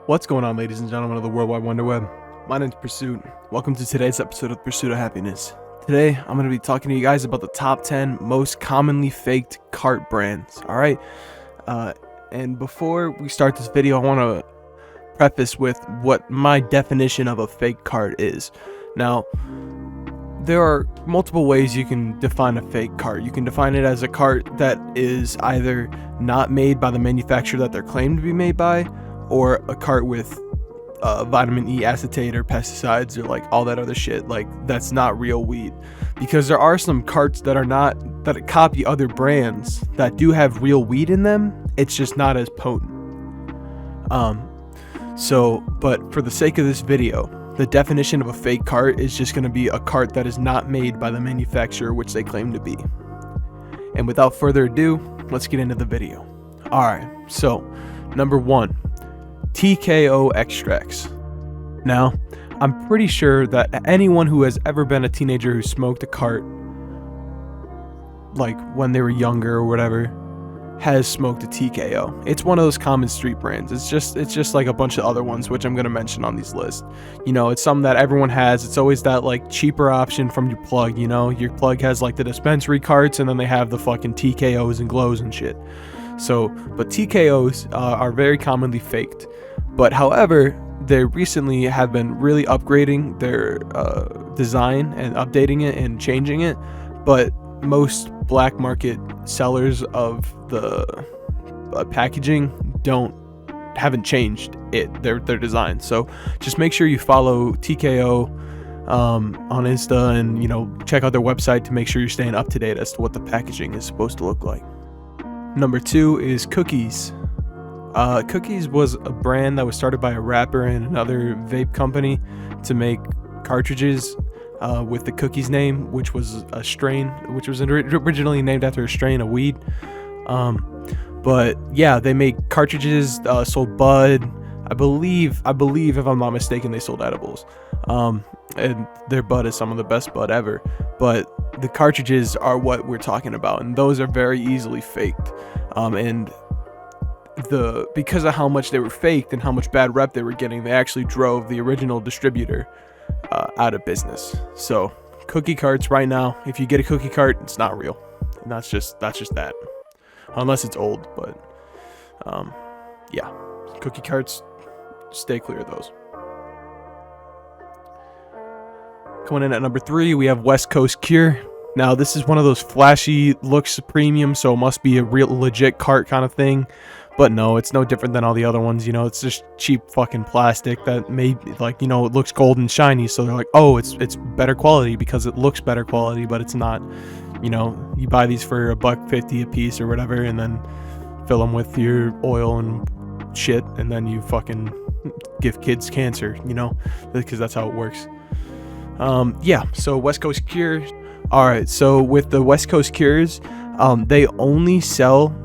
What's going on, ladies and gentlemen of the World Wide Wonder Web? My name's Pursuit. Welcome to today's episode of Pursuit of Happiness. Today, I'm going to be talking to you guys about the top 10 most commonly faked cart brands, alright? And before we start this video, I want to preface with what my definition of a fake cart is. Now, there are multiple ways you can define a fake cart. You can define it as a cart that is either not made by the manufacturer that they're claimed to be made by, or a cart with vitamin E acetate or pesticides or like all that other shit. Like, that's not real weed, because there are some carts that are not, that copy other brands that do have real weed in them. It's just not as potent. But for the sake of this video, the definition of a fake cart is just going to be a cart that is not made by the manufacturer which they claim to be. And without further ado, let's get into the video. Alright, so number 1, TKO extracts. Now, I'm pretty sure that anyone who has ever been a teenager who smoked a cart, like when they were younger or whatever, has smoked a TKO. It's one of those common street brands. It's just like a bunch of other ones, which I'm going to mention on these lists. You know, it's something that everyone has. It's always that like cheaper option from your plug, you know? Your plug has like the dispensary carts, and then they have the fucking TKOs and glows and shit. So, but TKOs are very commonly faked. But however, they recently have been really upgrading their design and updating it and changing it. But most black market sellers of the packaging haven't changed their design. So just make sure you follow TKO on Insta, and you know, check out their website to make sure you're staying up to date as to what the packaging is supposed to look like. Number 2 is Cookies. Cookies was a brand that was started by a rapper and another vape company to make cartridges with the Cookies name, which was a strain, which was originally named after a strain of weed. But yeah, they make cartridges, sold bud. I believe if I'm not mistaken, they sold edibles. And their bud is some of the best bud ever. But the cartridges are what we're talking about, and those are very easily faked. And because of how much they were faked and how much bad rep they were getting, they actually drove the original distributor out of business. So cookie carts right now, if you get a cookie cart, it's not real, and that's just that, unless it's old. But yeah, cookie carts, stay clear of those. Coming in at number 3, we have West Coast Cure. Now, this is one of those flashy, looks premium, so it must be a real legit cart kind of thing. But no, it's no different than all the other ones. You know, it's just cheap fucking plastic that made, like, you know, it looks gold and shiny. So they're like, oh, it's better quality because it looks better quality, but it's not. You know, you buy these for $1.50 a piece or whatever, and then fill them with your oil and shit, and then you fucking give kids cancer, you know, because that's how it works. Yeah, so West Coast Cure. Alright, so with the West Coast Cures, they only sell,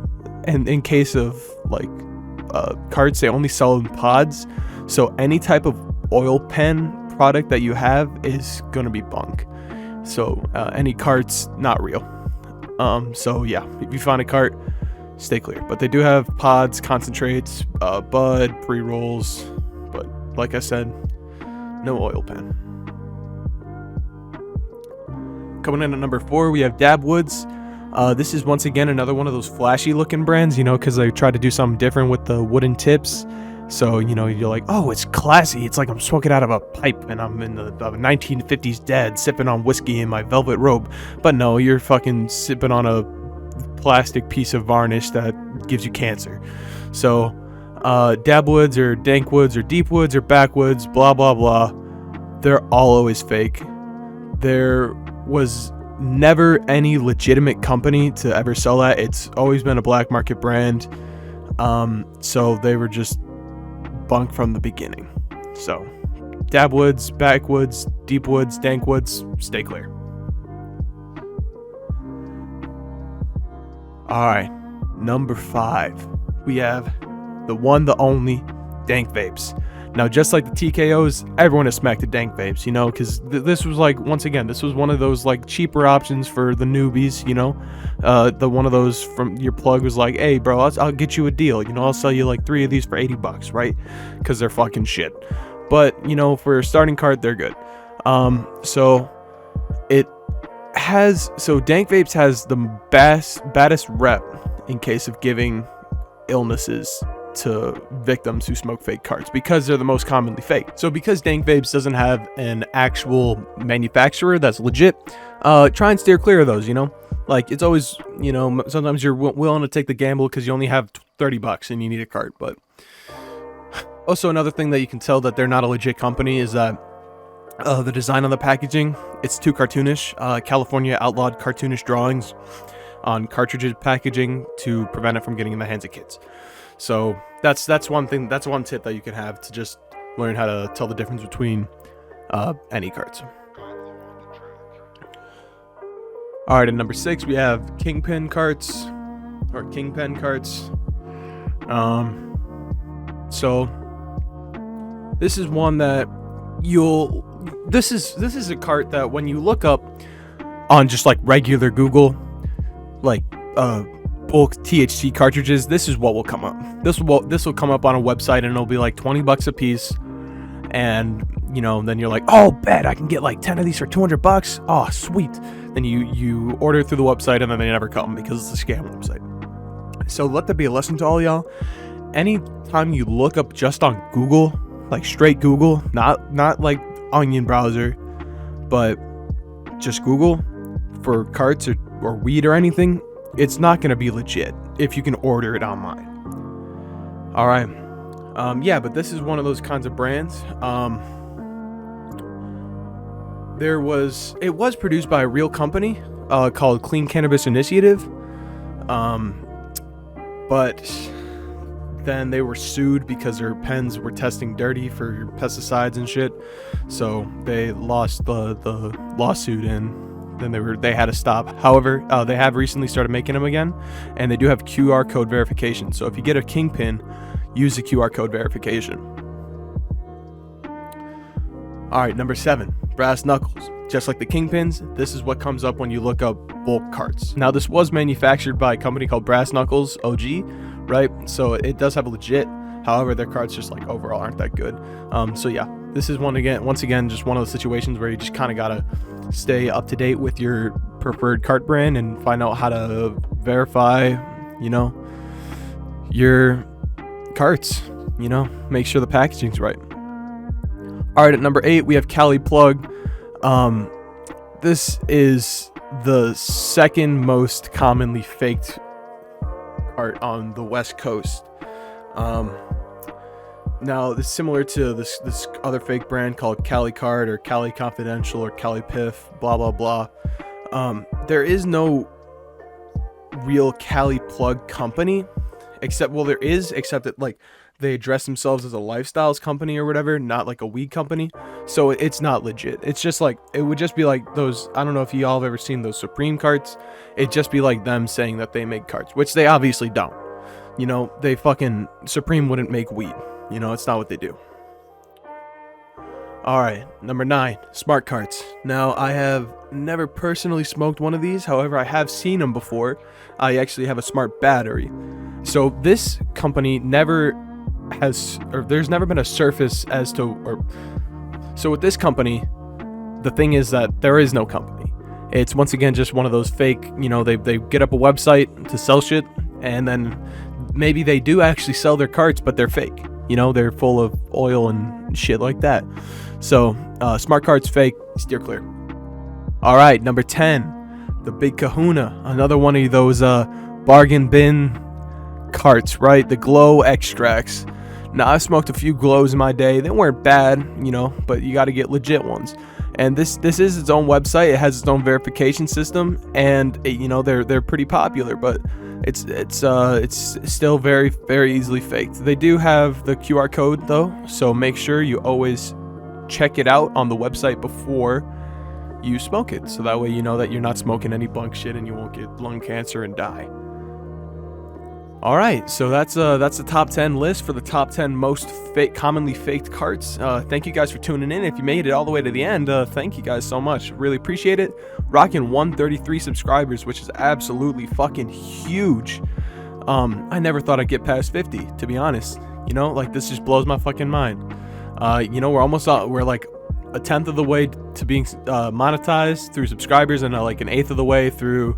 and in case of like carts, they only sell in pods. So any type of oil pen product that you have is gonna be bunk. So any carts, not real. So yeah, if you find a cart, stay clear. But they do have pods, concentrates, bud, pre-rolls, but like I said, no oil pen. Coming in at number 4, we have Dab Woods. This is once again another one of those flashy looking brands, you know, because they try to do something different with the wooden tips. So, you know, you're like, oh, it's classy. It's like I'm smoking out of a pipe and I'm in the 1950s dad sipping on whiskey in my velvet robe. But no, you're fucking sipping on a plastic piece of varnish that gives you cancer. So, Dab Woods or Dank Woods or Deep Woods or Backwoods, blah, blah, blah. They're all always fake. There was never any legitimate company to ever sell that. It's always been a black market brand. So they were just bunk from the beginning. So Dab Woods, Backwoods, Deep Woods, Dank Woods, stay clear. Alright, number 5, we have the one, the only, Dank Vapes. Now, just like the TKOs, everyone has smacked the Dank Vapes, you know, because this was like, once again, this was one of those like cheaper options for the newbies, you know. The one of those from your plug was like, hey bro, I'll get you a deal, you know, I'll sell you like 3 of these for $80, right? Because they're fucking shit. But you know, for a starting cart, they're good. So Dank Vapes has the baddest rep in case of giving illnesses to victims who smoke fake carts, because they're the most commonly fake. So because Dank Vapes doesn't have an actual manufacturer that's legit, try and steer clear of those, you know. Like, it's always, you know, sometimes you're willing to take the gamble because you only have $30 and you need a cart. But also, another thing that you can tell that they're not a legit company is that the design on the packaging, it's too cartoonish. California outlawed cartoonish drawings on cartridge packaging to prevent it from getting in the hands of kids. So that's one thing. That's one tip that you can have to just learn how to tell the difference between any carts. All right, at number 6 we have kingpin carts or kingpin carts. So this is one that this is a cart that when you look up on just like regular Google, like bulk THC cartridges, this is what will come up. This will come up on a website and it'll be like $20 a piece, and you know, then you're like, oh, bet I can get like 10 of these for $200. Oh, sweet. Then you order through the website and then they never come because it's a scam website. So let that be a lesson to all y'all. Anytime you look up just on Google, like straight Google, not like Onion browser, but just Google for carts or weed or anything, it's not going to be legit if you can order it online. All right. Yeah, but this is one of those kinds of brands. It was produced by a real company called Clean Cannabis Initiative. But then they were sued because their pens were testing dirty for pesticides and shit. So they lost the lawsuit and then they had to stop. However, they have recently started making them again, and they do have QR code verification. So if you get a kingpin, use the QR code verification. All right, number 7, brass knuckles. Just like the kingpins, this is what comes up when you look up bulk carts. Now, this was manufactured by a company called Brass Knuckles OG, right? So it does have a legit. However, their carts just like overall aren't that good. So yeah, this is once again, just one of those situations where you just kind of gotta stay up to date with your preferred cart brand and find out how to verify, you know, your carts. You know, make sure the packaging's right. All right, at number 8 we have Cali Plug. This is the second most commonly faked cart on the West Coast. Now this is similar to this other fake brand called Cali Card or Cali Confidential or Cali Piff, blah blah blah. There is no real Cali Plug company, except that like they address themselves as a lifestyles company or whatever, not like a weed company. So it's not legit. It's just like, it would just be like those, I don't know if y'all have ever seen those Supreme carts. It'd just be like them saying that they make carts, which they obviously don't. You know, Supreme wouldn't make weed. You know, it's not what they do. All right, number 9, smart carts. Now, I have never personally smoked one of these. However, I have seen them before. I actually have a smart battery. So this company there's never been a surface as to, so with this company, the thing is that there is no company. It's once again just one of those fake, you know, they get up a website to sell shit, and then maybe they do actually sell their carts, but they're fake. You know, they're full of oil and shit like that. So, smart carts fake, steer clear. All right, number 10, the Big Kahuna, another one of those bargain bin carts, right? The glow extracts. Now, I've smoked a few glows in my day. They weren't bad, you know, but you got to get legit ones. And this is its own website. It has its own verification system, and you know, they're pretty popular, but it's still very, very easily faked. They do have the QR code though, so make sure you always check it out on the website before you smoke it, so that way you know that you're not smoking any bunk shit and you won't get lung cancer and die. All right, so that's the top 10 list for the top 10 most commonly faked carts. Thank you guys for tuning in. If you made it all the way to the end, thank you guys so much. Really appreciate it. Rocking 133 subscribers, which is absolutely fucking huge. I never thought I'd get past 50, to be honest. You know, like, this just blows my fucking mind. You know, we're like a tenth of the way to being monetized through subscribers, and like an eighth of the way through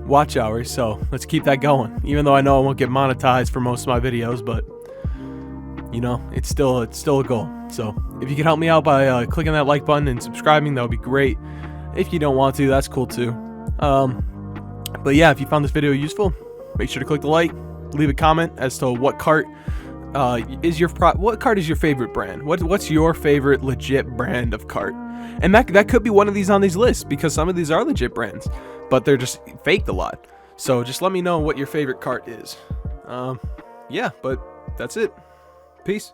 watch hours. So let's keep that going, even though I know I won't get monetized for most of my videos, but you know, it's still a goal. So if you could help me out by clicking that like button and subscribing, that would be great. If you don't want to, that's cool too. But yeah, if you found this video useful, make sure to click the like, leave a comment as to what cart is your favorite brand. What's your favorite legit brand of cart? And that could be one of these on these lists, because some of these are legit brands, but they're just faked a lot. So just let me know what your favorite cart is. Yeah, but that's it. Peace.